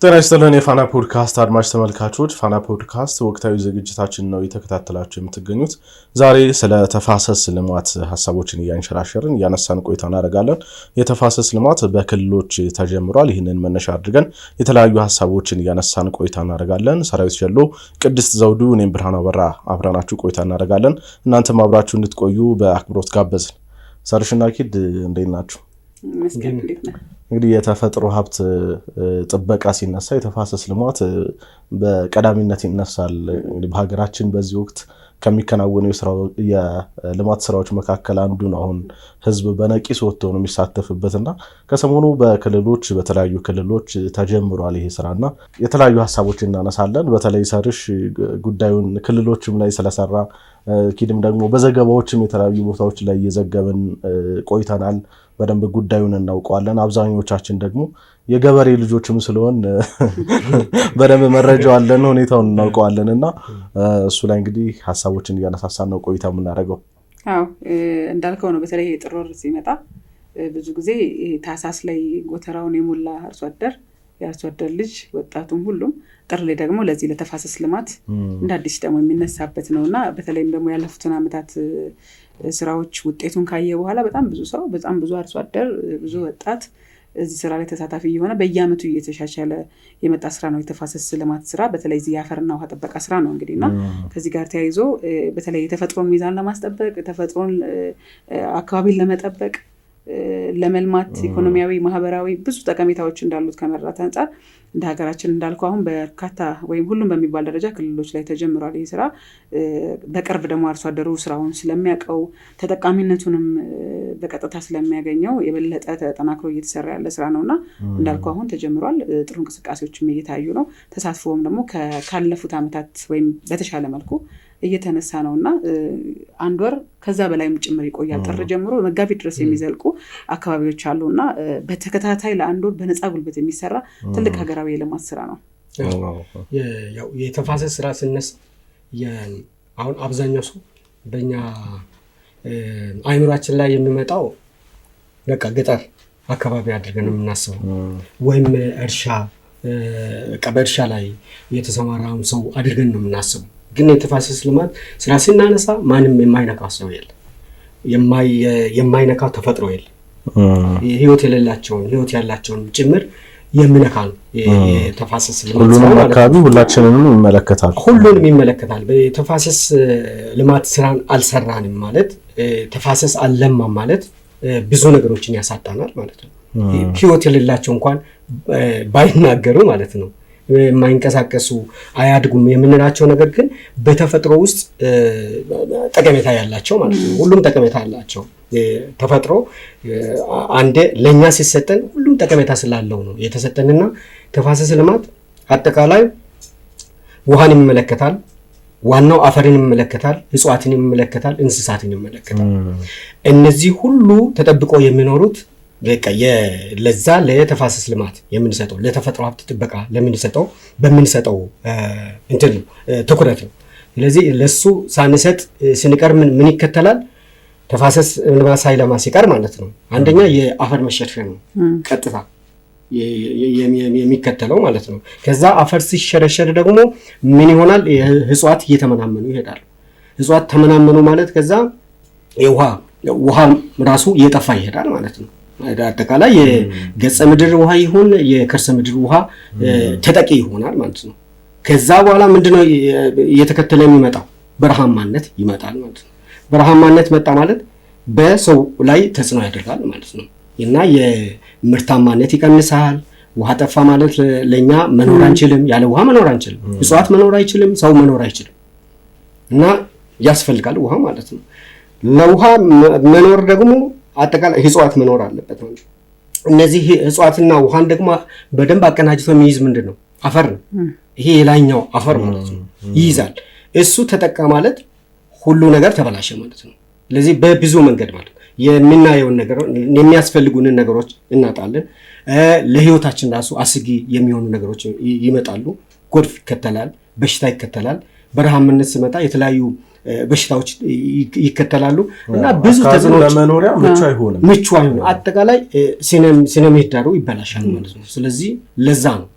ጤና ይስጥልን የፋና ፖድካስት አድማጭ ተመልካቾች፣ ፋና ፖድካስት ወቅታዊ ዝግጅታችን ነው የተከታተላችሁ የምትገኙት። ዛሬ ስለ ተፋሰስ ልማት ሀሳቦችን እያንሸራሸርን እያነሳን ቆይታ እናደርጋለን። የተፋሰስ ልማት በክልሎች ተጀምሯል። ይህንን መነሻ አድርገን የተለያዩ ሀሳቦችን እያነሳን ቆይታ እናደርጋለን። ሰራዊት ጀሎ፣ ቅድስት ዘውዱ፣ እኔም ብርሃኑ አበራ አብረናችሁ ቆይታ እናደርጋለን። እናንተም አብራችሁ እንድትቆዩ በአክብሮት ጋበዝን። ሰርሽና ኪድ እንዴት ናችሁ? እንግዲህ የተፈጥሮ ሀብት ጥበቃ ሲነሳ የተፋሰስ ልማት በቀዳሚነት ይነሳል። እንግዲህ በሀገራችን በዚህ ወቅት ከሚከናወኑ የልማት ስራዎች መካከል አንዱ ነው። አሁን ህዝብ በነቂስ ወጥቶ ነው የሚሳተፍበትና ከሰሞኑ በክልሎች በተለያዩ ክልሎች ተጀምሯል ይሄ ስራና የተለያዩ ሀሳቦችን እናነሳለን። በተለይ ሰርሽ ጉዳዩን ክልሎችም ላይ ስለሰራ ኪድም ደግሞ በዘገባዎችም የተለያዩ ቦታዎች ላይ እየዘገበን ቆይተናል። በደንብ ጉዳዩን እናውቀዋለን። አብዛኞቻችን ደግሞ የገበሬ ልጆችም ስለሆን በደንብ መረጃው አለን፣ ሁኔታውን እናውቀዋለንና እሱ ላይ እንግዲህ ሀሳቦችን እያነሳሳን ነው ቆይታ የምናደርገው። አዎ እንዳልከው ነው። በተለይ ጥር ወር ሲመጣ ብዙ ጊዜ ታሳስ ላይ ጎተራውን የሞላ አርሶ አደር ልጅ ወጣቱም ሁሉም ጥር ላይ ደግሞ ለዚህ ለተፋሰስ ልማት እንደ አዲስ ደግሞ የሚነሳበት ነውና በተለይም ደግሞ ያለፉትን ዓመታት ስራዎች ውጤቱን ካየ በኋላ በጣም ብዙ አርሶ አደር ብዙ ወጣት እዚህ ስራ ላይ ተሳታፊ የሆነ በየአመቱ እየተሻሻለ የመጣ ስራ ነው የተፋሰስ ልማት ስራ። በተለይ እዚህ የአፈርና ውሃ ጥበቃ ስራ ነው እንግዲህና ከዚህ ጋር ተያይዞ በተለይ የተፈጥሮን ሚዛን ለማስጠበቅ የተፈጥሮን አካባቢን ለመጠበቅ ለመልማት ኢኮኖሚያዊ ማህበራዊ ብዙ ጠቀሜታዎች እንዳሉት ከመረዳት አንፃር እንደ ሀገራችን እንዳልከው አሁን በርካታ ወይም ሁሉም በሚባል ደረጃ ክልሎች ላይ ተጀምሯል ይህ ስራ። በቅርብ ደግሞ አርሶ አደሩ ስራውን ስለሚያውቀው ተጠቃሚነቱንም በቀጥታ ስለሚያገኘው የበለጠ ተጠናክሮ እየተሰራ ያለ ስራ ነውና እንዳልከው አሁን ተጀምሯል። ጥሩ እንቅስቃሴዎችም እየታዩ ነው። ተሳትፎም ደግሞ ካለፉት ዓመታት ወይም በተሻለ መልኩ እየተነሳ ነውና አንድ ወር ከዛ በላይም ጭምር ይቆያል። ጥር ጀምሮ መጋቢት ድረስ የሚዘልቁ አካባቢዎች አሉና በተከታታይ ለአንድ ወር በነፃ ጉልበት የሚሰራ ትልቅ ሀገራዊ የልማት ስራ ነው። ያው የተፋሰስ ስራ ሲነሳ አሁን አብዛኛው ሰው በእኛ አይምሯችን ላይ የሚመጣው በቃ ገጠር አካባቢ አድርገን የምናስበው ወይም በእርሻ ላይ የተሰማራውን ሰው አድርገን ነው የምናስበው። ግን የተፋሰስ ልማት ስራ ሲናነሳ ማንም የማይነካው ሰው የለም፣ የማይነካው ተፈጥሮ የለም። ህይወት የሌላቸውን ህይወት ያላቸውን ጭምር የሚነካ ነው የተፋሰስ ልማት። ሁሉንም አካባቢ ሁላችንንም ይመለከታል፣ ሁሉንም ይመለከታል። በተፋሰስ ልማት ስራን አልሰራንም ማለት ተፋሰስ አልለማ ማለት ብዙ ነገሮችን ያሳጣናል ማለት ነው። ህይወት የሌላቸው እንኳን ባይናገሩ ማለት ነው የማይንቀሳቀሱ አያድጉም የምንላቸው ነገር ግን በተፈጥሮ ውስጥ ጠቀሜታ ያላቸው ማለት ነው። ሁሉም ጠቀሜታ ያላቸው ተፈጥሮ አንዴ ለኛ ሲሰጠን ሁሉም ጠቀሜታ ስላለው ነው የተሰጠንና ተፋሰስ ልማት አጠቃላይ ውሃን ይመለከታል፣ ዋናው አፈርን ይመለከታል፣ እጽዋትን ይመለከታል፣ እንስሳትን ይመለከታል። እነዚህ ሁሉ ተጠብቆ የሚኖሩት በቃ ለዛ ለተፋሰስ ልማት የምንሰጠው ለተፈጥሮ ሀብት ጥበቃ በምንሰጠው ትኩረት ነው። ስለዚህ ለሱ ሳንሰጥ ስንቀር ምን ይከተላል? ተፋሰስ ልማት ሳይለማ ሲቀር ማለት ነው አንደኛ የአፈር መሸርሸር ነው ቀጥታ የሚከተለው ማለት ነው። ከዛ አፈር ሲሸረሸር ደግሞ ምን ይሆናል? እጽዋት እየተመናመኑ ይሄዳሉ። እጽዋት ተመናመኑ ማለት ከዛ ውሃ ራሱ እየጠፋ ይሄዳል ማለት ነው። አጠቃላይ የገጸ ምድር ውሃ ይሁን የከርሰ ምድር ውሃ ተጠቂ ይሆናል ማለት ነው። ከዛ በኋላ ምንድነው እየተከተለ የሚመጣው? በረሃማነት ይመጣል ማለት ነው። በረሃማነት መጣ ማለት በሰው ላይ ተጽዕኖ ያደርጋል ማለት ነው እና የምርታማነት ይቀንሳል። ውሃ ጠፋ ማለት ለኛ መኖር አንችልም፣ ያለ ውሃ መኖር አንችልም። እጽዋት መኖር አይችልም፣ ሰው መኖር አይችልም እና ያስፈልጋል ውሃ ማለት ነው። ለውሃ መኖር ደግሞ አጠቃላይ እጽዋት መኖር አለበት ማለት ነው። እነዚህ እጽዋትና ውሃን ደግሞ በደንብ አቀናጅቶ የሚይዝ ምንድነው? አፈር ነው። ይሄ የላይኛው አፈር ማለት ነው ይይዛል። እሱ ተጠቃ ማለት ሁሉ ነገር ተበላሸ ማለት ነው። ስለዚህ በብዙ መንገድ ማለት የምናየውን ነገር የሚያስፈልጉንን ነገሮች እናጣለን። ለህይወታችን ራሱ አስጊ የሚሆኑ ነገሮች ይመጣሉ። ጎርፍ ይከተላል፣ በሽታ ይከተላል። በረሃምነት ሲመጣ የተለያዩ በሽታዎች ይከተላሉ እና ብዙ ተጽዕኖዎች ለመኖሪያ ምቹ አይሆንም። አጠቃላይ ስነ ምህዳሩ ይበላሻል ማለት ነው። ስለዚህ ለዛ ነው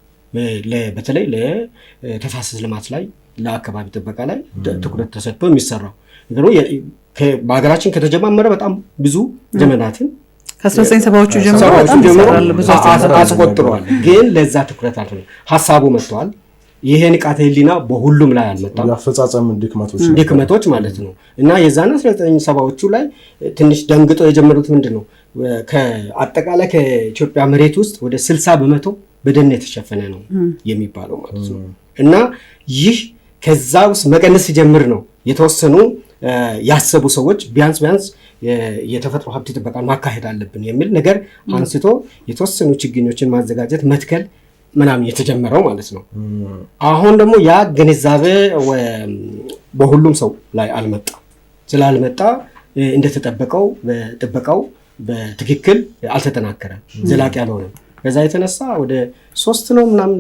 በተለይ ለተፋሰስ ልማት ላይ ለአካባቢ ጥበቃ ላይ ትኩረት ተሰጥቶ የሚሰራው ነገር በሀገራችን ከተጀማመረ በጣም ብዙ ዘመናትን ከ1970ዎቹ ጀምሮ በጣም አስቆጥሯል። ግን ለዛ ትኩረት አልተሰጠም። ሀሳቡ መጥቷል። ይሄ ንቃተ ህሊና በሁሉም ላይ አልመጣም። ያፈጻጸም ድክመቶች ማለት ነው እና የዛና 1970ዎቹ ላይ ትንሽ ደንግጦ የጀመሩት ምንድነው ከአጠቃላይ ከኢትዮጵያ መሬት ውስጥ ወደ 60% በደን የተሸፈነ ነው የሚባለው ማለት ነው እና ይህ ከዛ ውስጥ መቀነስ ሲጀምር ነው የተወሰኑ ያሰቡ ሰዎች ቢያንስ የተፈጥሮ ሀብት ጥበቃን ማካሄድ አለብን የሚል ነገር አንስቶ የተወሰኑ ችግኞችን ማዘጋጀት መትከል ምናምን የተጀመረው ማለት ነው። አሁን ደግሞ ያ ግንዛቤ በሁሉም ሰው ላይ ስላልመጣ እንደተጠበቀው ጥበቃው በትክክል አልተጠናከረም፣ ዘላቂ አልሆነም። ከዛ የተነሳ ወደ 3 ነው ምናምን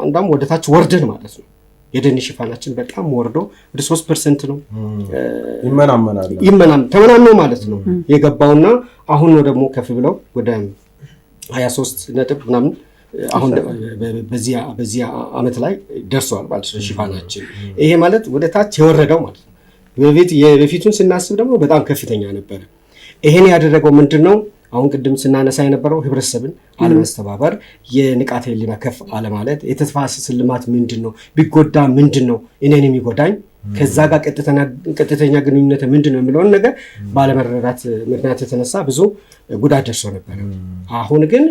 አንዳም ወደ ታች ወርደን ማለት ነው የደን ሽፋናችን በጣም ወርዶ ወደ 3% ነው ተመናምኖ ማለት ነው የገባውና አሁን ነው ደግሞ ከፍ ብለው ወደ 23 ነጥብ ምናምን አሁን በዚህ አመት ላይ ደርሷል ማለት ነው ሽፋናችን። ይሄ ማለት ወደ ታች የወረደው ማለት ነው። በፊቱን ስናስብ ደግሞ በጣም ከፍተኛ ነበር። ይሄን ያደረገው ምንድነው? አሁን ቅድም ስናነሳ የነበረው ህብረተሰብን አለማስተባበር፣ የንቃተ ህሊና ከፍ አለማለት፣ የተፋሰስ ልማት ምንድነው ቢጎዳ ምንድነው እኔን የሚጎዳኝ ከዛ ጋር ቀጥተኛ ግንኙነት ምንድነው የሚለውን ነገር ባለመረዳት ምክንያት የተነሳ ብዙ ጉዳት ደርሶ ነበር። አሁን ግን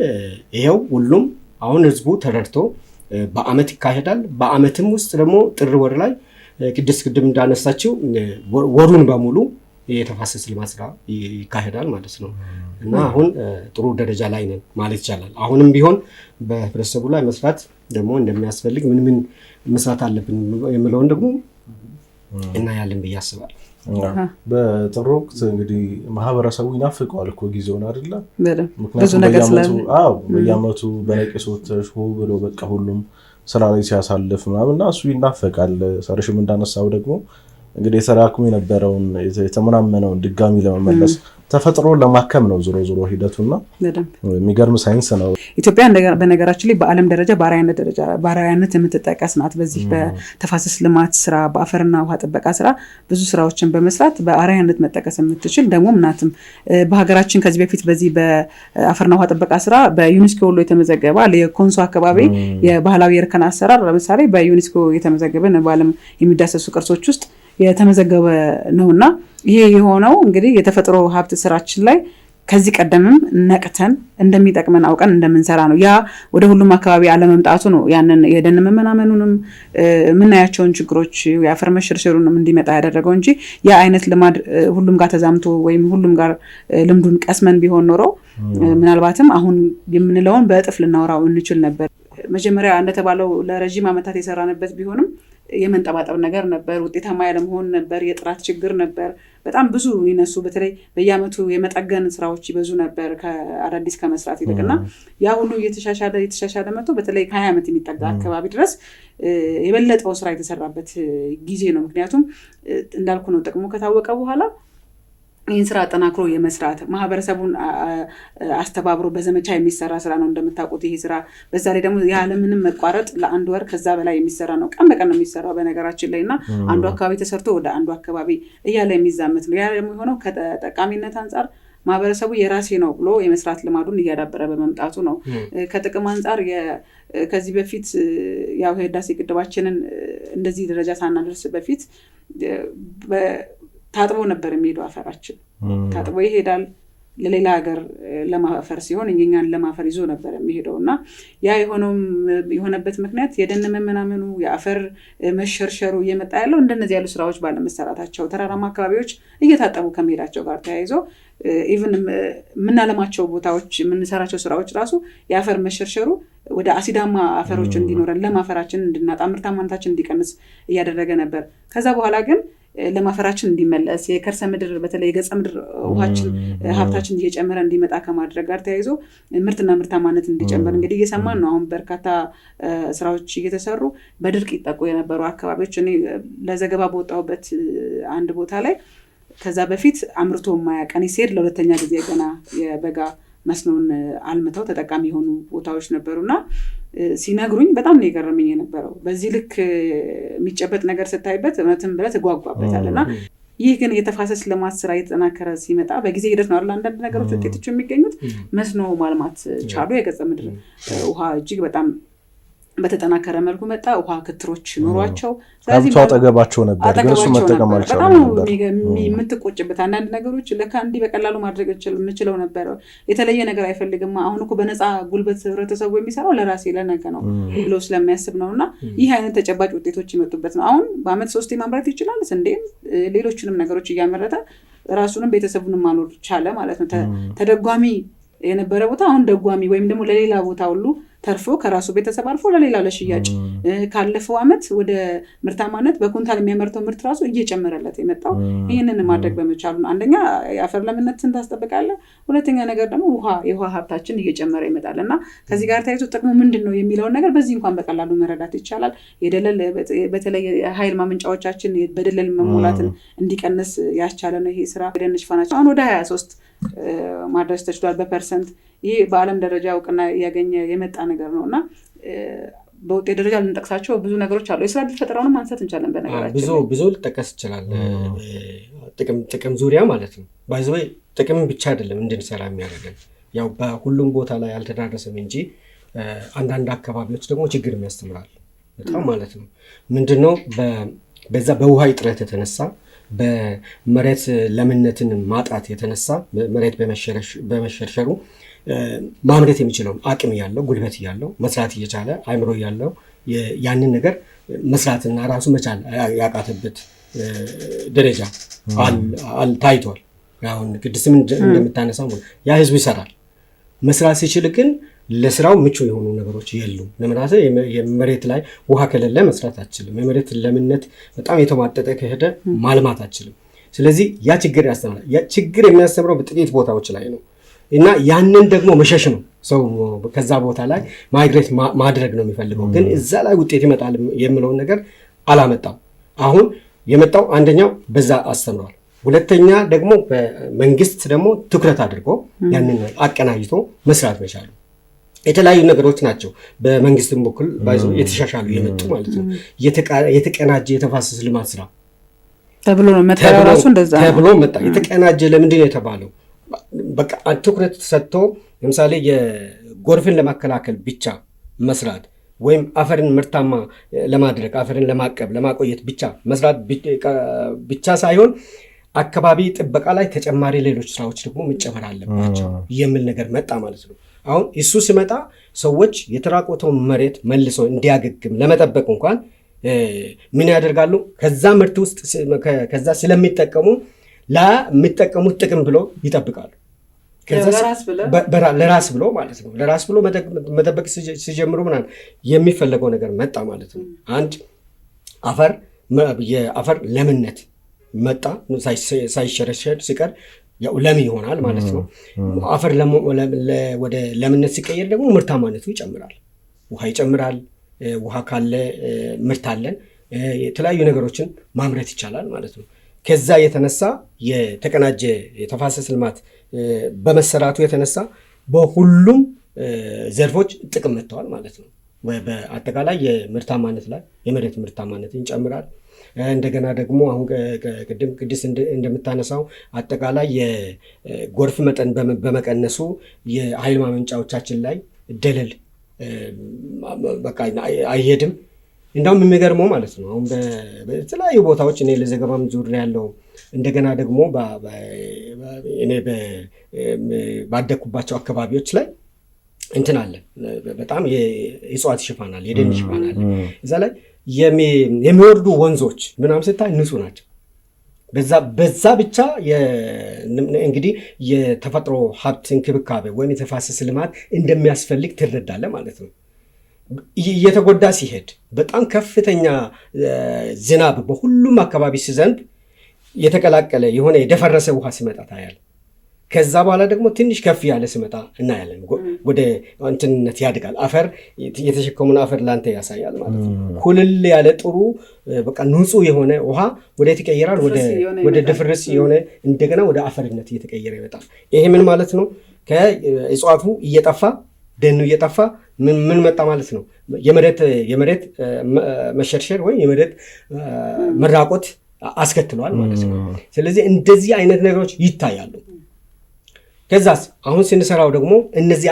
ይሄው ሁሉም አሁን ህዝቡ ተረድቶ በአመት ይካሄዳል። በአመትም ውስጥ ደግሞ ጥር ወር ላይ ቅድም እንዳነሳችው ወሩን በሙሉ የተፋሰስ ልማት ስራ ይካሄዳል ማለት ነው እና አሁን ጥሩ ደረጃ ላይ ነን ማለት ይቻላል። አሁንም ቢሆን በህብረተሰቡ ላይ መስራት ደግሞ እንደሚያስፈልግ ምን መስራት አለብን የሚለውን ደግሞ እናያለን ብዬ አስባለሁ። በጥር ወቅት እንግዲህ ማህበረሰቡ ይናፍቀዋል እኮ ጊዜውን አይደለ? ብዙ ነገር በየዓመቱ በነቂስ ወጥተሽ ብሎ በቃ ሁሉም ስራ ላይ ሲያሳልፍ ምናምን እና እሱ ይናፈቃል። ሰርሽም እንዳነሳው ደግሞ እንግዲህ የተራክሙ የነበረውን የተመናመነውን ድጋሚ ለመመለስ ተፈጥሮ ለማከም ነው ዞሮ ሂደቱና የሚገርም ሳይንስ ነው። ኢትዮጵያ በነገራችን ላይ በዓለም ደረጃ በአርአያነት የምትጠቀስ ናት። በዚህ በተፋሰስ ልማት ስራ፣ በአፈርና ውሃ ጥበቃ ስራ ብዙ ስራዎችን በመስራት በአርአያነት መጠቀስ የምትችል ደግሞ ምናትም በሀገራችን ከዚህ በፊት በዚህ በአፈርና ውሃ ጥበቃ ስራ በዩኔስኮ ሁሉ የተመዘገበ የኮንሶ አካባቢ የባህላዊ የእርከን አሰራር ለምሳሌ በዩኔስኮ የተመዘገበ ነው። በዓለም የሚዳሰሱ ቅርሶች ውስጥ የተመዘገበ ነውና ይሄ የሆነው እንግዲህ የተፈጥሮ ሀብት ስራችን ላይ ከዚህ ቀደምም ነቅተን እንደሚጠቅመን አውቀን እንደምንሰራ ነው። ያ ወደ ሁሉም አካባቢ አለመምጣቱ ነው ያንን የደን መመናመኑንም ምናያቸውን ችግሮች የአፈር መሸርሸሩንም እንዲመጣ ያደረገው እንጂ ያ አይነት ልማድ ሁሉም ጋር ተዛምቶ ወይም ሁሉም ጋር ልምዱን ቀስመን ቢሆን ኖሮ ምናልባትም አሁን የምንለውን በእጥፍ ልናወራው እንችል ነበር። መጀመሪያ እንደተባለው ለረጅም ዓመታት የሰራንበት ቢሆንም የመንጠባጠብ ነገር ነበር፣ ውጤታማ ያለመሆን ነበር፣ የጥራት ችግር ነበር። በጣም ብዙ ይነሱ በተለይ በየዓመቱ የመጠገን ስራዎች ይበዙ ነበር ከአዳዲስ ከመስራት ይልቅና ያ ሁሉ እየተሻሻለ መጥቶ በተለይ ከ20 ዓመት የሚጠጋ አካባቢ ድረስ የበለጠው ስራ የተሰራበት ጊዜ ነው። ምክንያቱም እንዳልኩ ነው ጥቅሙ ከታወቀ በኋላ ይህን ስራ አጠናክሮ የመስራት ማህበረሰቡን አስተባብሮ በዘመቻ የሚሰራ ስራ ነው እንደምታውቁት ይሄ ስራ። በዛ ላይ ደግሞ ያለምንም መቋረጥ ለ1 ወር ከዛ በላይ የሚሰራ ነው። ቀን በቀን ነው የሚሰራው በነገራችን ላይ እና አንዱ አካባቢ ተሰርቶ ወደ አንዱ አካባቢ እያለ የሚዛመት ነው። ያ ደግሞ የሆነው ከተጠቃሚነት አንጻር ማህበረሰቡ የራሴ ነው ብሎ የመስራት ልማዱን እያዳበረ በመምጣቱ ነው። ከጥቅም አንጻር ከዚህ በፊት ያው ህዳሴ ግድባችንን እንደዚህ ደረጃ ሳናደርስ በፊት ታጥቦ ነበር የሚሄደው አፈራችን ታጥቦ ይሄዳል ለሌላ ሀገር ለማፈር ሲሆን እኛን ለማፈር ይዞ ነበር የሚሄደው እና ያ የሆነበት ምክንያት የደን መመናመኑ የአፈር መሸርሸሩ እየመጣ ያለው እንደነዚህ ያሉ ስራዎች ባለመሰራታቸው ተራራማ አካባቢዎች እየታጠቡ ከመሄዳቸው ጋር ተያይዞ ኢቭን ምናለማቸው ቦታዎች የምንሰራቸው ስራዎች ራሱ የአፈር መሸርሸሩ ወደ አሲዳማ አፈሮች እንዲኖረን ለማፈራችን እንድናጣ ምርታማነታችን እንዲቀንስ እያደረገ ነበር። ከዛ በኋላ ግን ለማፈራችን እንዲመለስ የከርሰ ምድር በተለይ የገጸ ምድር ውሃችን ሀብታችን እየጨመረ እንዲመጣ ከማድረግ ጋር ተያይዞ ምርትና ምርታማነት እንዲጨምር እንግዲህ እየሰማን ነው። አሁን በርካታ ስራዎች እየተሰሩ በድርቅ ይጠቁ የነበሩ አካባቢዎች እኔ ለዘገባ በወጣሁበት አንድ ቦታ ላይ ከዛ በፊት አምርቶ የማያውቅ እኔ ስሄድ ለሁለተኛ ጊዜ ገና የበጋ መስኖን አልምተው ተጠቃሚ የሆኑ ቦታዎች ነበሩና ሲነግሩኝ በጣም ነው የገረመኝ የነበረው። በዚህ ልክ የሚጨበጥ ነገር ስታይበት እውነትም ብለህ ትጓጓበታልና ይህ ግን የተፋሰስ ልማት ስራ የተጠናከረ ሲመጣ በጊዜ ሂደት ነው አይደል አንዳንድ ነገሮች ውጤቶች የሚገኙት። መስኖ ማልማት ቻሉ። የገጸ ምድር ውሃ እጅግ በጣም በተጠናከረ መልኩ መጣ። ውሃ ክትሮች ኖሯቸው ስለዚህ አጠገባቸው ነበር ግን እሱ መጠቀም አልቻለም ነበር። የምትቆጭበት አንዳንድ ነገሮች ለካ እንዲህ በቀላሉ ማድረግ የምችለው ነበር። የተለየ ነገር አይፈልግም። አሁን እኮ በነፃ ጉልበት ህብረተሰቡ የሚሰራው ለራሴ ለነገ ነው ብሎ ስለሚያስብ ነውና ይህ አይነት ተጨባጭ ውጤቶች ይመጡበት ነው። አሁን በአመት 3 ማምረት ይችላል። ስንዴም ሌሎችንም ነገሮች እያመረተ ራሱንም ቤተሰቡንም ማኖር ቻለ ማለት ነው። ተደጓሚ የነበረ ቦታ አሁን ደጓሚ ወይም ደግሞ ለሌላ ቦታ ሁሉ ተርፎ ከራሱ ቤተሰብ አልፎ ለሌላ ለሽያጭ ካለፈው አመት ወደ ምርታማነት በኩንታል የሚያመርተው ምርት ራሱ እየጨመረለት የመጣው ይሄንን ማድረግ በመቻሉ አንደኛ የአፈር ለምነትን ታስጠብቃለህ፣ ሁለተኛ ነገር ደግሞ የውሃ ሀብታችን እየጨመረ ይመጣልና ከዚህ ጋር ተያይዞ ጥቅሙ ምንድነው የሚለውን ነገር በዚህ እንኳን በቀላሉ መረዳት ይቻላል። የደለል በተለይ ኃይል ማመንጫዎቻችን በደለል መሞላትን እንዲቀንስ ያስቻለ ነው ይሄ ስራ። ደን ሽፋናችን አሁን ወደ 23 ማድረስ ተችሏል በፐርሰንት። ይህ በአለም ደረጃ እውቅና ያገኘ የመጣ ነገር ነውና በውጤት ደረጃ ልንጠቅሳቸው ብዙ ነገሮች አሉ። የስራ ዕድል ፈጠራውንም ማንሳት እንችላለን። በነገራችን ብዙ ልጠቀስ ይችላል። ጥቅም ዙሪያ ማለት ነው። ባይዘይ ጥቅም ብቻ አይደለም እንድንሰራ የሚያደርገን ያው በሁሉም ቦታ ላይ አልተዳረሰም እንጂ አንዳንድ አካባቢዎች ደግሞ ችግር የሚያስተምራል በጣም ማለት ነው። ምንድነው በዛ በውሃ እጥረት የተነሳ በመሬት ለምነትን ማጣት የተነሳ መሬት በመሸርሸሩ ማምረት የሚችለው አቅም ያለው ጉልበት ያለው መስራት እየቻለ አይምሮ ያለው ያንን ነገር መስራትና ራሱ መቻል ያቃተበት ደረጃ ታይቷል። አሁን ቅድስም እንደምታነሳው ያ ህዝብ ይሰራል። መስራት ሲችል ግን ለስራው ምቹ የሆኑ ነገሮች የሉም። ለምሳሌ የመሬት ላይ ውሃ ከሌለ መስራት አትችልም። የመሬት ለምነት በጣም የተማጠጠ ከሄደ ማልማት አትችልም። ስለዚህ ያ ችግር ያስተምራል። ያ ችግር የሚያስተምረው በጥቂት ቦታዎች ላይ ነው እና ያንን ደግሞ መሸሽ ነው። ሰው ከዛ ቦታ ላይ ማይግሬት ማድረግ ነው የሚፈልገው፣ ግን እዛ ላይ ውጤት ይመጣል የሚለውን ነገር አላመጣም። አሁን የመጣው አንደኛው በዛ አስተምሯል። ሁለተኛ ደግሞ በመንግስት ደግሞ ትኩረት አድርጎ ያንን አቀናጅቶ መስራት መቻሉ የተለያዩ ነገሮች ናቸው። በመንግስትም በኩል የተሻሻሉ የመጡ ማለት ነው። የተቀናጀ የተፋሰስ ልማት ስራ ተብሎ ነው መጣ። ራሱ እንደዛ ተብሎ መጣ። የተቀናጀ ለምንድን ነው የተባለው? በቃ ትኩረት ሰጥቶ ለምሳሌ የጎርፍን ለማከላከል ብቻ መስራት ወይም አፈርን ምርታማ ለማድረግ አፈርን ለማቀብ ለማቆየት ብቻ መስራት ብቻ ሳይሆን አካባቢ ጥበቃ ላይ ተጨማሪ ሌሎች ስራዎች ደግሞ መጨመር አለባቸው የሚል ነገር መጣ ማለት ነው። አሁን እሱ ሲመጣ ሰዎች የተራቆተውን መሬት መልሶ እንዲያገግም ለመጠበቅ እንኳን ምን ያደርጋሉ? ከዛ ምርት ውስጥ ከዛ ስለሚጠቀሙ ለሚጠቀሙት ጥቅም ብሎ ይጠብቃሉ። ለራስ ብሎ ማለት ነው። ለራስ ብሎ መጠበቅ ሲጀምሩ ምናምን የሚፈለገው ነገር መጣ ማለት ነው። አንድ የአፈር ለምነት መጣ። ሳይሸረሸር ሲቀር ያው ለም ይሆናል ማለት ነው። አፈር ወደ ለምነት ሲቀየር ደግሞ ምርታማነቱ ይጨምራል። ውሃ ይጨምራል። ውሃ ካለ ምርት አለን። የተለያዩ ነገሮችን ማምረት ይቻላል ማለት ነው። ከዛ የተነሳ የተቀናጀ የተፋሰስ ልማት በመሰራቱ የተነሳ በሁሉም ዘርፎች ጥቅም መጥተዋል ማለት ነው። በአጠቃላይ የምርታማነት ላይ የመሬት ምርታማነትን ይጨምራል። እንደገና ደግሞ አሁን ቅድስ እንደምታነሳው አጠቃላይ የጎርፍ መጠን በመቀነሱ የኃይል ማመንጫዎቻችን ላይ ደለል በቃ አይሄድም። እንዳውም የሚገርመው ማለት ነው አሁን በተለያዩ ቦታዎች እኔ ለዘገባም ዙሪያ ያለው እንደገና ደግሞ እኔ ባደኩባቸው አካባቢዎች ላይ እንትን አለ በጣም የእጽዋት ሽፋን አለ፣ የደን ሽፋን አለ። እዛ ላይ የሚወርዱ ወንዞች ምናምን ስታይ ንጹህ ናቸው። በዛ ብቻ እንግዲህ የተፈጥሮ ሀብት እንክብካቤ ወይም የተፋሰስ ልማት እንደሚያስፈልግ ትረዳለህ ማለት ነው። እየተጎዳ ሲሄድ በጣም ከፍተኛ ዝናብ በሁሉም አካባቢ ሲዘንብ የተቀላቀለ የሆነ የደፈረሰ ውሃ ሲመጣ ታያለህ። ከዛ በኋላ ደግሞ ትንሽ ከፍ ያለ ሲመጣ እናያለን። ወደ እንትንነት ያድጋል። አፈር የተሸከሙን አፈር ላንተ ያሳያል ማለት ነው። ኩልል ያለ ጥሩ በቃ ንጹህ የሆነ ውሃ ወደ ይቀየራል። ወደ ድፍርስ የሆነ እንደገና ወደ አፈርነት እየተቀየረ ይመጣል። ይሄ ምን ማለት ነው? ከእጽዋቱ እየጠፋ ደኑ እየጠፋ ምን መጣ ማለት ነው? የመሬት መሸርሸር ወይም የመሬት መራቆት አስከትሏል ማለት ነው። ስለዚህ እንደዚህ አይነት ነገሮች ይታያሉ። ከዛስ አሁን ስንሰራው ደግሞ እነዚህ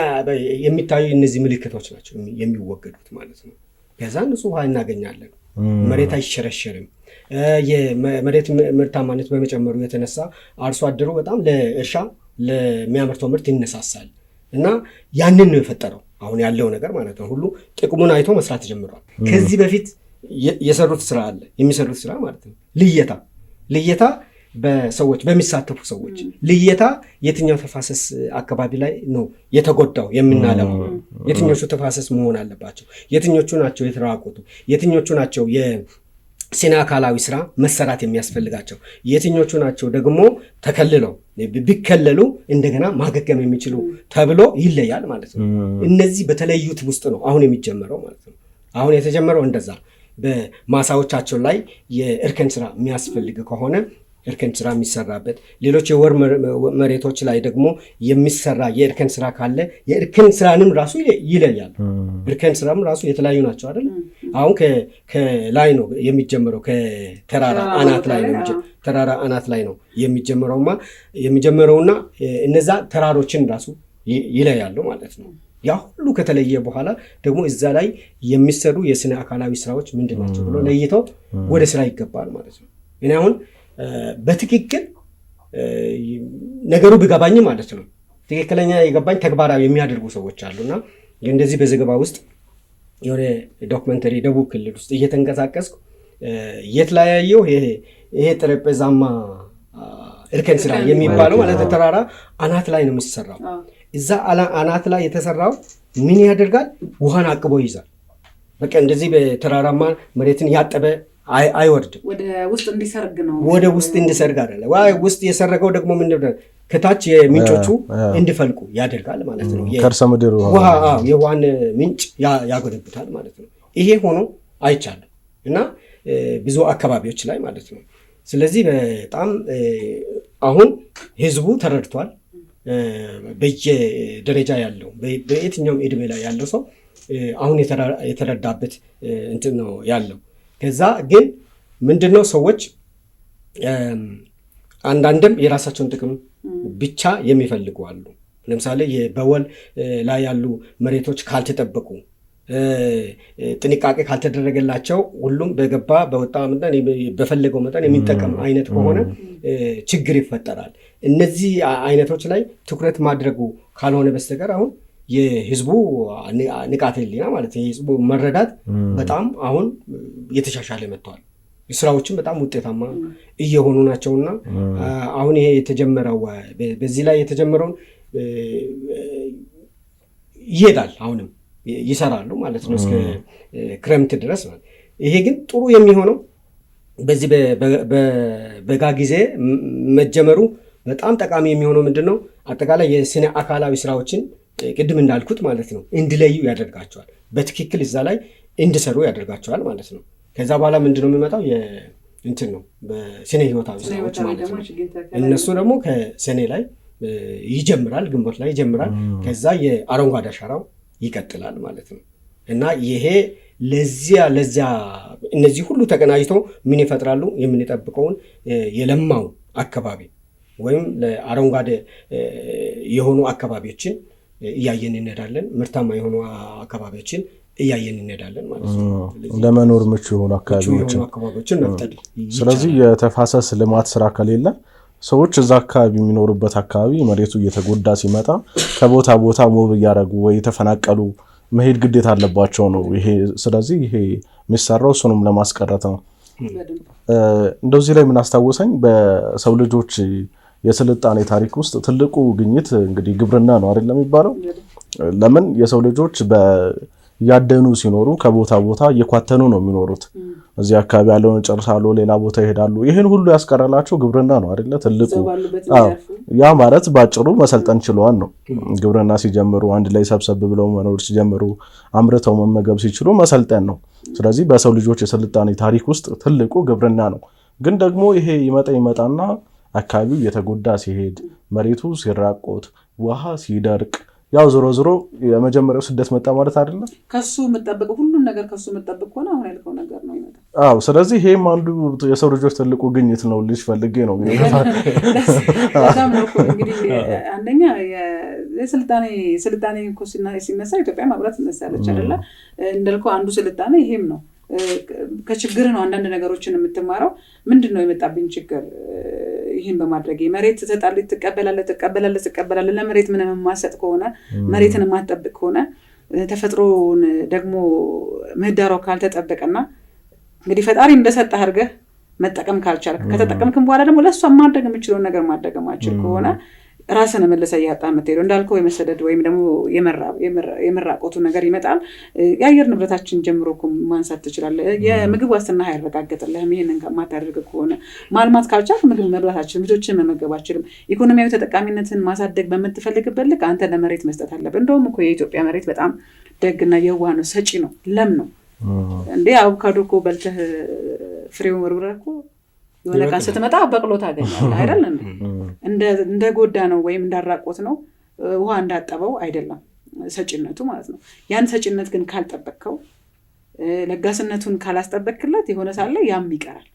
የሚታዩ እነዚህ ምልክቶች ናቸው የሚወገዱት ማለት ነው። ከዛ ንጹህ ውሃ እናገኛለን። መሬት አይሸረሸርም። የመሬት ምርታማነት በመጨመሩ የተነሳ አርሶ አደሩ በጣም ለእርሻ ለሚያመርተው ምርት ይነሳሳል እና ያንን ነው የፈጠረው አሁን ያለው ነገር ማለት ነው። ሁሉ ጥቅሙን አይቶ መስራት ጀምሯል። ከዚህ በፊት የሚሰሩት ስራ ማለት ነው ልየታ በሰዎች በሚሳተፉ ሰዎች ልየታ የትኛው ተፋሰስ አካባቢ ላይ ነው የተጎዳው የምናለማው፣ የትኞቹ ተፋሰስ መሆን አለባቸው፣ የትኞቹ ናቸው የተራቆቱ፣ የትኞቹ ናቸው የስነ አካላዊ ስራ መሰራት የሚያስፈልጋቸው፣ የትኞቹ ናቸው ደግሞ ተከልለው ቢከለሉ እንደገና ማገገም የሚችሉ ተብሎ ይለያል ማለት ነው። እነዚህ በተለዩት ውስጥ ነው አሁን የሚጀመረው ማለት ነው። አሁን የተጀመረው እንደዛ በማሳዎቻቸው ላይ የእርከን ስራ የሚያስፈልግ ከሆነ እርከን ስራ የሚሰራበት፣ ሌሎች የወር መሬቶች ላይ ደግሞ የሚሰራ የእርከን ስራ ካለ የእርከን ስራንም ራሱ ይለያል። እርከን ስራም ራሱ የተለያዩ ናቸው አይደል? አሁን ከላይ ነው የሚጀምረው፣ ከተራራ አናት ላይ ነው የሚጀምረውና እነዛ ተራሮችን ራሱ ይለያሉ ማለት ነው። ያ ሁሉ ከተለየ በኋላ ደግሞ እዛ ላይ የሚሰሩ የስነ አካላዊ ስራዎች ምንድን ናቸው ብሎ ለይተው ወደ ስራ ይገባል ማለት ነው። እኔ አሁን በትክክል ነገሩ ቢገባኝ ማለት ነው ትክክለኛ የገባኝ ተግባራዊ የሚያደርጉ ሰዎች አሉና እንደዚህ በዘገባ ውስጥ የሆነ ዶክመንተሪ ደቡብ ክልል ውስጥ እየተንቀሳቀስኩ የት ላይ ያየው ይሄ ጠረጴዛማ እርከን ስራ የሚባለው ማለት ተራራ አናት ላይ ነው የሚሰራው። እዛ አናት ላይ የተሰራው ምን ያደርጋል? ውሃን አቅቦ ይዛል። በቃ እንደዚህ በተራራማ መሬትን ያጠበ አይወርድም። ወደ ውስጥ እንዲሰርግ ነው። ወደ ውስጥ እንዲሰርግ አይደለ? ውስጥ የሰረገው ደግሞ ምንድነው? ከታች ምንጮቹ እንዲፈልቁ ያደርጋል ማለት ነው። ከርሰ ምድር ውሃ የውሃን ምንጭ ያጎለብታል ማለት ነው። ይሄ ሆኖ አይቻልም እና ብዙ አካባቢዎች ላይ ማለት ነው። ስለዚህ በጣም አሁን ህዝቡ ተረድቷል። በየደረጃ ያለው በየትኛውም እድሜ ላይ ያለው ሰው አሁን የተረዳበት እንትን ነው ያለው። ከዛ ግን ምንድነው ሰዎች አንዳንድም የራሳቸውን ጥቅም ብቻ የሚፈልጉ አሉ። ለምሳሌ በወል ላይ ያሉ መሬቶች ካልተጠበቁ፣ ጥንቃቄ ካልተደረገላቸው ሁሉም በገባ በወጣ መጠን በፈለገው መጠን የሚጠቀም አይነት ከሆነ ችግር ይፈጠራል። እነዚህ አይነቶች ላይ ትኩረት ማድረጉ ካልሆነ በስተቀር አሁን የህዝቡ ንቃተ ህሊና ማለት የህዝቡ መረዳት በጣም አሁን የተሻሻለ መጥቷል። ስራዎችን በጣም ውጤታማ እየሆኑ ናቸውና አሁን ይሄ የተጀመረው በዚህ ላይ የተጀመረውን ይሄዳል፣ አሁንም ይሰራሉ ማለት ነው እስከ ክረምት ድረስ ማለት። ይሄ ግን ጥሩ የሚሆነው በዚህ በጋ ጊዜ መጀመሩ በጣም ጠቃሚ የሚሆነው ምንድነው? አጠቃላይ የስነ አካላዊ ስራዎችን ቅድም እንዳልኩት ማለት ነው እንዲለዩ ያደርጋቸዋል። በትክክል እዛ ላይ እንዲሰሩ ያደርጋቸዋል ማለት ነው። ከዛ በኋላ ምንድነው የሚመጣው? እንትን ነው በስነ ህይወታዊ ስራዎች ማለት ነው። እነሱ ደግሞ ከሰኔ ላይ ይጀምራል፣ ግንቦት ላይ ይጀምራል። ከዛ የአረንጓዴ አሻራው ይቀጥላል ማለት ነው። እና ይሄ ለዚያ እነዚህ ሁሉ ተቀናጅተው ምን ይፈጥራሉ? የምንጠብቀውን የለማው አካባቢ ወይም ለአረንጓዴ የሆኑ አካባቢዎችን እያየን እንሄዳለን። ምርታማ የሆኑ አካባቢዎችን እያየን እንሄዳለን ማለት ነው። ለመኖር ምቹ የሆኑ አካባቢዎችን መፍጠር። ስለዚህ የተፋሰስ ልማት ስራ ከሌለ ሰዎች እዛ አካባቢ የሚኖሩበት አካባቢ መሬቱ እየተጎዳ ሲመጣ ከቦታ ቦታ ሞብ እያደረጉ ወይ የተፈናቀሉ መሄድ ግዴታ አለባቸው ነው ይሄ። ስለዚህ ይሄ የሚሰራው እሱንም ለማስቀረት ነው። እንደዚህ ላይ ምን አስታወሰኝ፣ በሰው ልጆች የስልጣኔ ታሪክ ውስጥ ትልቁ ግኝት እንግዲህ ግብርና ነው አይደለም የሚባለው። ለምን የሰው ልጆች ያደኑ ሲኖሩ ከቦታ ቦታ እየኳተኑ ነው የሚኖሩት። እዚህ አካባቢ ያለውን ጨርሳሉ፣ ሌላ ቦታ ይሄዳሉ። ይሄን ሁሉ ያስቀረላቸው ግብርና ነው አይደለ? ትልቁ ያ ማለት ባጭሩ መሰልጠን ችለዋል ነው። ግብርና ሲጀምሩ አንድ ላይ ሰብሰብ ብለው መኖር ሲጀምሩ፣ አምርተው መመገብ ሲችሉ መሰልጠን ነው። ስለዚህ በሰው ልጆች የስልጣኔ ታሪክ ውስጥ ትልቁ ግብርና ነው። ግን ደግሞ ይሄ ይመጣና አካባቢው የተጎዳ ሲሄድ፣ መሬቱ ሲራቆት፣ ውሃ ሲደርቅ ያው ዞሮ የመጀመሪያው ስደት መጣ ማለት አይደለም። ከሱ የምጠብቀው ሁሉን ነገር ከሱ የምጠብቅ ሆነ አሁን ያልከው ነገር ነው ይመጣ። አዎ ስለዚህ ይሄም አንዱ የሰው ልጆች ትልቁ ግኝት ነው ልጅ ፈልጌ ነው በጣም ነው እኮ እንግዲህ አንደኛ የስልጣኔ እኮ ሲነሳ ኢትዮጵያ ማብራት ትነሳለች አይደለ? እንዳልከው አንዱ ስልጣኔ ይሄም ነው። ከችግር ነው አንዳንድ ነገሮችን የምትማረው። ምንድነው የመጣብኝ ችግር? ይሄን በማድረግ መሬት ትሰጣለህ፣ ትቀበላለህ። ለመሬት ምንም የማሰጥ ከሆነ መሬትን የማትጠብቅ ከሆነ ተፈጥሮን ደግሞ ምህዳሯ ካልተጠበቀና እንግዲህ ፈጣሪ እንደሰጠህ አድርገህ መጠቀም ካልቻልክ ከተጠቀምክም በኋላ ደግሞ ለሷ ማድረግ የምችለውን ነገር ማድረግ ማችል ከሆነ ራስን መለሰ ያጣ የምትሄደው እንዳልከው የመሰደድ ወይም ደግሞ የመራቆቱ ነገር ይመጣል። የአየር ንብረታችን ጀምሮ እኮ ማንሳት ትችላለህ። የምግብ ዋስትና አይረጋገጥልህም ይሄንን ማታደርግ ከሆነ። ማልማት ካልቻልክ ምግብ መብላታችን ልጆችን መመገባችንም ኢኮኖሚያዊ ተጠቃሚነትን ማሳደግ በምትፈልግበት ልክ አንተ ለመሬት መስጠት አለብህ። እንደውም እኮ የኢትዮጵያ መሬት በጣም ደግና የዋህ ነው፣ ሰጪ ነው፣ ለም ነው። እንዴ አቮካዶ እኮ በልተህ ፍሬውን ወርውረህ እኮ የሆነ ቀን ስትመጣ በቅሎ ታገኛለህ አይደል? እንደ ጎዳ ነው ወይም እንዳራቆት ነው ውሃ እንዳጠበው አይደለም ሰጪነቱ ማለት ነው። ያን ሰጪነት ግን ካልጠበቅከው ለጋስነቱን ካላስጠበቅክለት የሆነ ሳለ ያም ይቀራል።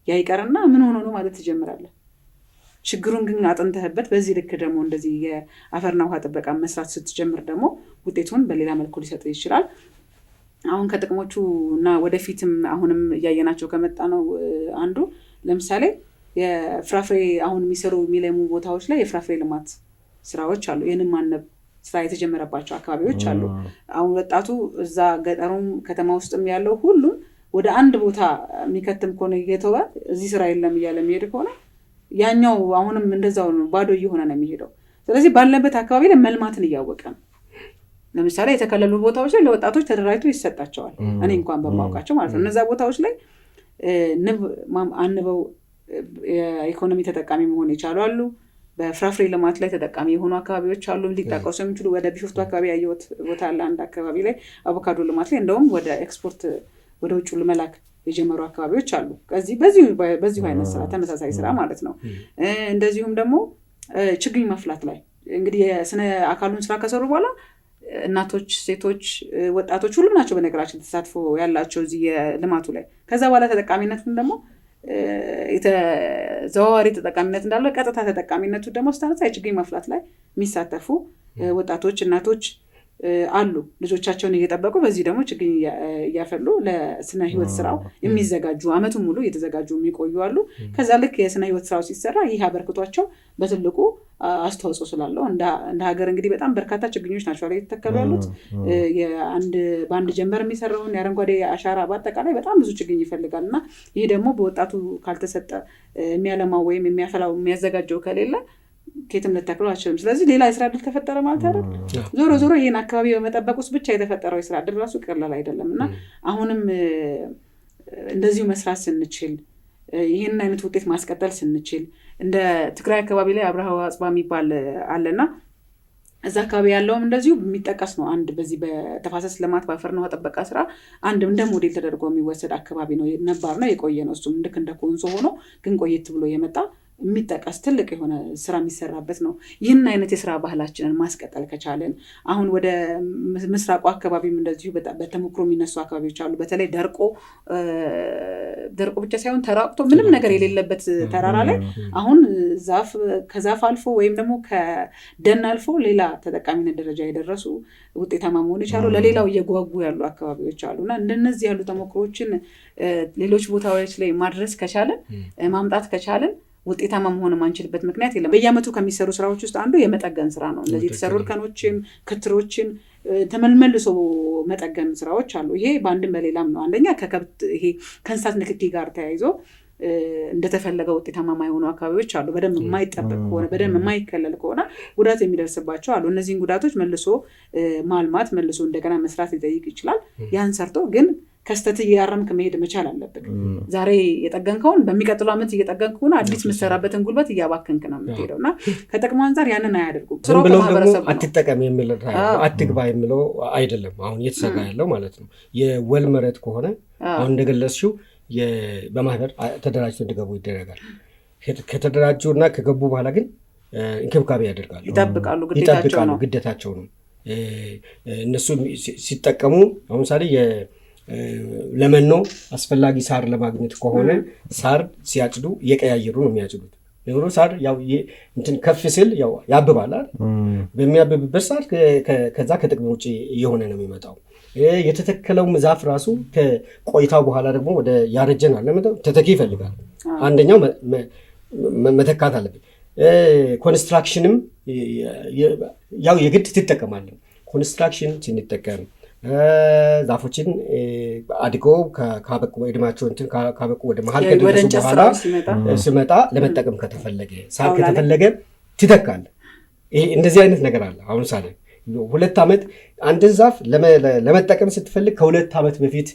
ያ ይቀርና ምን ሆኖ ነው ማለት ትጀምራለህ። ችግሩን ግን አጥንተህበት በዚህ ልክ ደግሞ እንደዚህ የአፈርና ውሃ ጥበቃ መስራት ስትጀምር ደግሞ ውጤቱን በሌላ መልኩ ሊሰጥ ይችላል። አሁን ከጥቅሞቹ እና ወደፊትም አሁንም እያየናቸው ከመጣ ነው አንዱ ለምሳሌ የፍራፍሬ አሁን የሚለሙ ቦታዎች ላይ የፍራፍሬ ልማት ስራዎች አሉ። ይህንን ማነብ ስራ የተጀመረባቸው አካባቢዎች አሉ። አሁን ወጣቱ እዛ ገጠሩም ከተማ ውስጥም ያለው ሁሉም ወደ አንድ ቦታ የሚከትም ከሆነ እየተወ እዚህ ስራ የለም እያለ የሚሄድ ከሆነ ያኛው አሁንም እንደዛው ነው፣ ባዶ እየሆነ ነው የሚሄደው። ስለዚህ ባለበት አካባቢ ላይ መልማትን እያወቀ ነው። ለምሳሌ የተከለሉ ቦታዎች ላይ ለወጣቶች ተደራጅቶ ይሰጣቸዋል። እኔ እንኳን በማውቃቸው ማለት ነው። እነዛ ቦታዎች ላይ ንብ አንበው የኢኮኖሚ ተጠቃሚ መሆን ይቻሉ አሉ። በፍራፍሬ ልማት ላይ ተጠቃሚ የሆኑ አካባቢዎች አሉ። ሊጠቀሱ የሚችሉ ወደ ቢሾፍቱ አካባቢ ያየሁት ቦታ አለ። አንድ አካባቢ ላይ አቮካዶ ልማት ላይ እንደውም ወደ ኤክስፖርት ወደ ውጭ ለመላክ የጀመሩ አካባቢዎች አሉ። በዚሁ አይነት ስራ ተመሳሳይ ስራ ማለት ነው። እንደዚሁም ደግሞ ችግኝ መፍላት ላይ እንግዲህ የስነ አካሉን ስራ ከሰሩ በኋላ እናቶች፣ ሴቶች፣ ወጣቶች ሁሉም ናቸው በነገራችን ተሳትፎ ያላቸው እዚህ የልማቱ ላይ። ከዛ በኋላ ተጠቃሚነቱን ደግሞ የተዘዋዋሪ ተጠቃሚነት እንዳለው ቀጥታ ተጠቃሚነቱ ደግሞ ስታነሳ የችግኝ መፍላት ላይ የሚሳተፉ ወጣቶች፣ እናቶች አሉ ልጆቻቸውን እየጠበቁ በዚህ ደግሞ ችግኝ እያፈሉ ለስነ ህይወት ስራው የሚዘጋጁ አመቱን ሙሉ እየተዘጋጁ የሚቆዩ አሉ። ከዛ ልክ የስነ ህይወት ስራው ሲሰራ ይህ አበርክቷቸው በትልቁ አስተዋጽኦ ስላለው እንደ ሀገር እንግዲህ በጣም በርካታ ችግኞች ናቸው ላይ የተተከሉ ያሉት። በአንድ ጀንበር የሚሰራውን የአረንጓዴ አሻራ በአጠቃላይ በጣም ብዙ ችግኝ ይፈልጋል እና ይህ ደግሞ በወጣቱ ካልተሰጠ የሚያለማው ወይም የሚያፈላው የሚያዘጋጀው ከሌለ ኬትም ልተክሉ አልችልም። ስለዚህ ሌላ የስራ ዕድል ተፈጠረ ማለት አይደል? ዞሮ ይህን አካባቢ በመጠበቅ ውስጥ ብቻ የተፈጠረው የስራ ዕድል ራሱ ቀላል አይደለም እና አሁንም እንደዚሁ መስራት ስንችል ይህንን አይነት ውጤት ማስቀጠል ስንችል እንደ ትግራይ አካባቢ ላይ አብርሃ አጽባ የሚባል አለና እዛ አካባቢ ያለውም እንደዚሁ የሚጠቀስ ነው። አንድ በዚህ በተፋሰስ ልማት በአፈርና ውሃ ጥበቃ ስራ አንድ እንደ ሞዴል ተደርጎ የሚወሰድ አካባቢ ነው። ነባር ነው፣ የቆየ ነው። እሱም ልክ እንደ ኮንሶ ሆኖ ግን ቆየት ብሎ የመጣ የሚጠቀስ ትልቅ የሆነ ስራ የሚሰራበት ነው። ይህን አይነት የስራ ባህላችንን ማስቀጠል ከቻለን አሁን ወደ ምስራቁ አካባቢም እንደዚሁ በተሞክሮ የሚነሱ አካባቢዎች አሉ። በተለይ ደርቆ ብቻ ሳይሆን ተራቅቶ ምንም ነገር የሌለበት ተራራ ላይ አሁን ከዛፍ አልፎ ወይም ደግሞ ከደን አልፎ ሌላ ተጠቃሚነት ደረጃ የደረሱ ውጤታማ መሆን የቻሉ ለሌላው እየጓጉ ያሉ አካባቢዎች አሉ እና እንደነዚህ ያሉ ተሞክሮችን ሌሎች ቦታዎች ላይ ማድረስ ከቻለን ማምጣት ከቻለን ውጤታማ መሆን ማንችልበት ምክንያት የለም። በየአመቱ ከሚሰሩ ስራዎች ውስጥ አንዱ የመጠገን ስራ ነው። እነዚህ የተሰሩ እርከኖችን፣ ክትሮችን ተመልሶ መጠገን ስራዎች አሉ። ይሄ በአንድም በሌላም ነው። አንደኛ ከእንስሳት ንክኪ ጋር ተያይዞ እንደተፈለገ ውጤታማ የማይሆኑ አካባቢዎች አሉ። በደንብ የማይጠበቅ ከሆነ በደንብ የማይከለል ከሆነ ጉዳት የሚደርስባቸው አሉ። እነዚህን ጉዳቶች መልሶ ማልማት መልሶ እንደገና መስራት ሊጠይቅ ይችላል። ያን ሰርቶ ግን ከስተት እያረምክ መሄድ መቻል አለብን። ዛሬ የጠገንከውን በሚቀጥለው ዓመት እየጠገንክ ሆነ አዲስ ምሰራበትን ጉልበት እያባከንክ ነው የምትሄደው እና ከጥቅሙ አንጻር ያንን አያደርጉም። ስራው ከማህበረሰብ አትጠቀም የሚል አትግባ የሚለው አይደለም አሁን እየተሰራ ያለው ማለት ነው። የወል መሬት ከሆነ አሁን እንደገለጽሽው በማህበር ተደራጅተው እንዲገቡ ይደረጋል። ከተደራጁና ከገቡ በኋላ ግን እንክብካቤ ያደርጋሉ፣ ይጠብቃሉ፣ ግዴታቸው ነው። እነሱ ሲጠቀሙ አሁን ምሳሌ ለመኖ አስፈላጊ ሳር ለማግኘት ከሆነ ሳር ሲያጭዱ እየቀያየሩ ነው የሚያጭዱት። ነገሩ ሳር ያው እንትን ከፍ ሲል ያው ያብባል አይደል? በሚያብብበት ሰዓት ከዛ ከጥቅም ውጪ እየሆነ ነው የሚመጣው። የተተከለው ዛፍ ራሱ ከቆይታው በኋላ ደግሞ ወደ ያረጀናል ለምን ተተኪ ይፈልጋል። አንደኛው መተካት አለበት። ኮንስትራክሽንም ያው የግድ ትጠቀማለህ። ኮንስትራክሽን ስንጠቀም ዛፎችን አድገው ካበቁ እድሜያቸው እንትን ካበቁ ወደ መሀል ከደረሱ በኋላ ሲመጣ ለመጠቀም ከተፈለገ ሳር ከተፈለገ ትተካለህ። ይሄ እንደዚህ አይነት ነገር አለ። አሁን ሳለ 2 ዓመት አንድን ዛፍ ለመጠቀም ስትፈልግ ከ2 ዓመት በፊት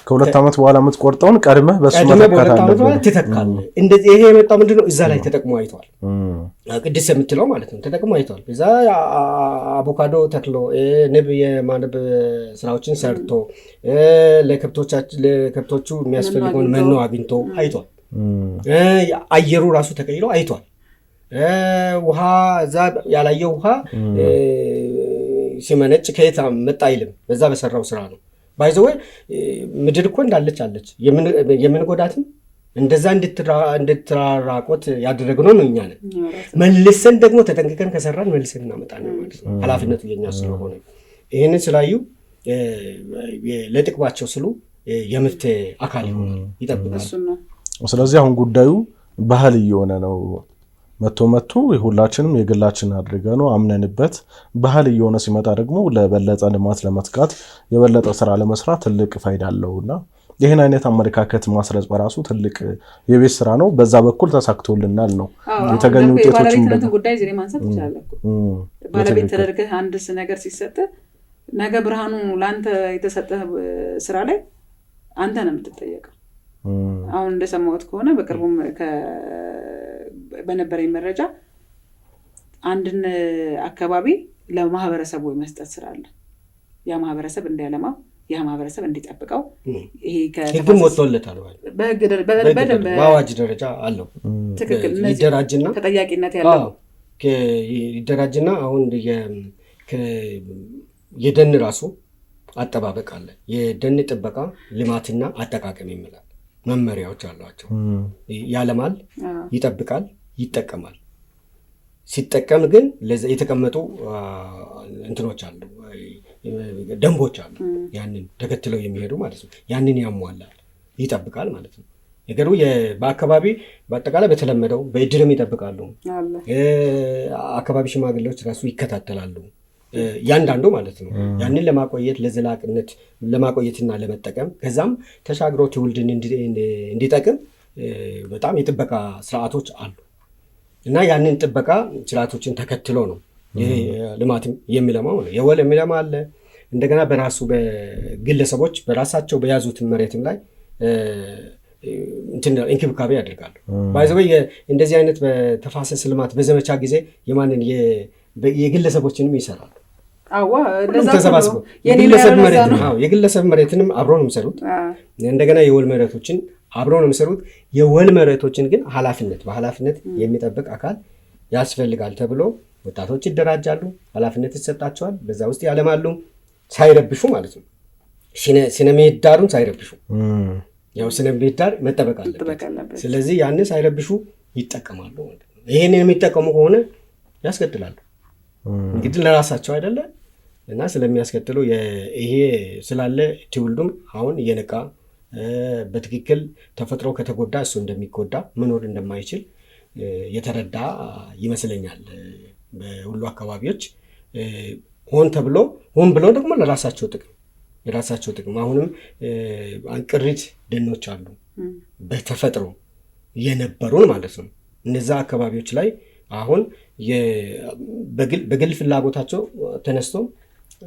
ከ2 ዓመት በኋላ የምትቆርጠውን ቀድመህ በሱ መተካት አለብህ፣ ትተካለህ። እንደዚህ ይሄ የመጣው ምንድነው እዛ ላይ ተጠቅሞ አይተዋል። ቅድስ የምትለው ማለት ነው ተጠቅሞ አይተዋል። እዛ አቮካዶ ተክሎ ንብ የማንብ ስራዎችን ሰርቶ ለከብቶቹ የሚያስፈልገውን መኖ አግኝቶ አይቷል። አየሩ ራሱ ተቀይሮ አይቷል። ውሃ እዛ ያላየው ውሃ ሲመነጭ ከየት መጣ አይልም። በዛ በሰራው ስራ ነው። ባይዘወይ ምድር እኮ እንዳለች አለች። የምንጎዳትም እንደዛ እንድትራራቆት ያደረግነው ነው እኛ ነን። መልሰን ደግሞ ተጠንቅቀን ከሰራን መልሰን እናመጣለን ማለት ነው። ኃላፊነቱ የኛ ስለሆነ ይህንን ስላዩ ለጥቅማቸው ስሉ የመፍትሄ አካል ይሆናል፣ ይጠብቃል። ስለዚህ አሁን ጉዳዩ ባህል እየሆነ ነው። መቶ የሁላችንም የግላችን አድርገ ነው አምነንበት ባህል እየሆነ ሲመጣ ደግሞ ለበለጠ ልማት ለመትጋት የበለጠ ስራ ለመስራት ትልቅ ፋይዳ አለውና ይሄን አይነት አመለካከት ማስረጽ በራሱ ትልቅ የቤት ስራ ነው። በዛ በኩል ተሳክቶልናል ነው የተገኙ ውጤቶችም ደግሞ ጉዳይ ዝሬ ማንሳት ይችላል። ባለቤት ተደርገህ አንድ ነገር ሲሰጥ ነገ ብርሃኑ ላንተ የተሰጠ ስራ ላይ አንተ ነው የምትጠየቀው። አሁን እንደሰማሁት ከሆነ በቅርቡም በነበረኝ መረጃ አንድን አካባቢ ለማህበረሰቡ መስጠት ስራ አለ። ያ ማህበረሰብ እንዲያለማው፣ ያ ማህበረሰብ እንዲጠብቀው ይሄ ከህግም ወጥቶለታል በደንብ በአዋጅ ደረጃ አለው። ትክክል። ይደራጅና ተጠያቂነት ያለው ይደራጅና አሁን የደን ራሱ አጠባበቅ አለ። የደን ጥበቃ ልማትና አጠቃቀም ይመላል መመሪያዎች አሏቸው። ያለማል፣ ይጠብቃል፣ ይጠቀማል። ሲጠቀም ግን የተቀመጡ እንትኖች አሉ፣ ደንቦች አሉ። ያንን ተከትለው የሚሄዱ ማለት ነው። ያንን ያሟላል፣ ይጠብቃል ማለት ነው። ነገሩ በአካባቢ በአጠቃላይ በተለመደው በእድርም ይጠብቃሉ። አካባቢ ሽማግሌዎች ራሱ ይከታተላሉ። ያንዳንዱ ማለት ነው። ያንን ለማቆየት ለዘላቅነት ለማቆየትና ለመጠቀም ከዛም ተሻግሮ ትውልድን እንዲጠቅም በጣም የጥበቃ ስርዓቶች አሉ እና ያንን ጥበቃ ስርዓቶችን ተከትሎ ነው ልማትም የሚለማው ነው። የወል የሚለማ አለ። እንደገና በራሱ በግለሰቦች በራሳቸው በያዙት መሬትም ላይ እንክብካቤ ያደርጋሉ። ባይዘው እንደዚህ አይነት በተፋሰስ ልማት በዘመቻ ጊዜ የማንን የግለሰቦችንም ይሰራሉ። ተሰባስበው የግለሰብ መሬትንም አብሮ ነው የሚሰሩት። እንደገና የወል መሬቶችን አብሮ ነው የሚሰሩት። የወል መሬቶችን ግን በኃላፊነት የሚጠብቅ አካል ያስፈልጋል ተብሎ ወጣቶች ይደራጃሉ፣ ኃላፊነት ይሰጣቸዋል። በዛ ውስጥ ያለማሉ ሳይረብሹ ማለት ነው። ስነ ምህዳሩን ሳይረብሹ ያው ስነ ምህዳር መጠበቅ አለበት። ስለዚህ ያንን ሳይረብሹ ይጠቀማሉ ማለት ነው። ይሄንን የሚጠቀሙ ከሆነ ያስቀጥላሉ። እንግዲህ ለራሳቸው አይደለ እና ስለሚያስከትሉ ይሄ ስላለ ትውልዱም አሁን እየነቃ በትክክል ተፈጥሮ ከተጎዳ እሱ እንደሚጎዳ መኖር እንደማይችል የተረዳ ይመስለኛል። በሁሉ አካባቢዎች ሆን ብሎ ደግሞ የራሳቸው ጥቅም አሁንም አንቅሪት ደኖች አሉ በተፈጥሮ የነበሩን ማለት ነው። እነዛ አካባቢዎች ላይ አሁን በግል ፍላጎታቸው ተነስቶ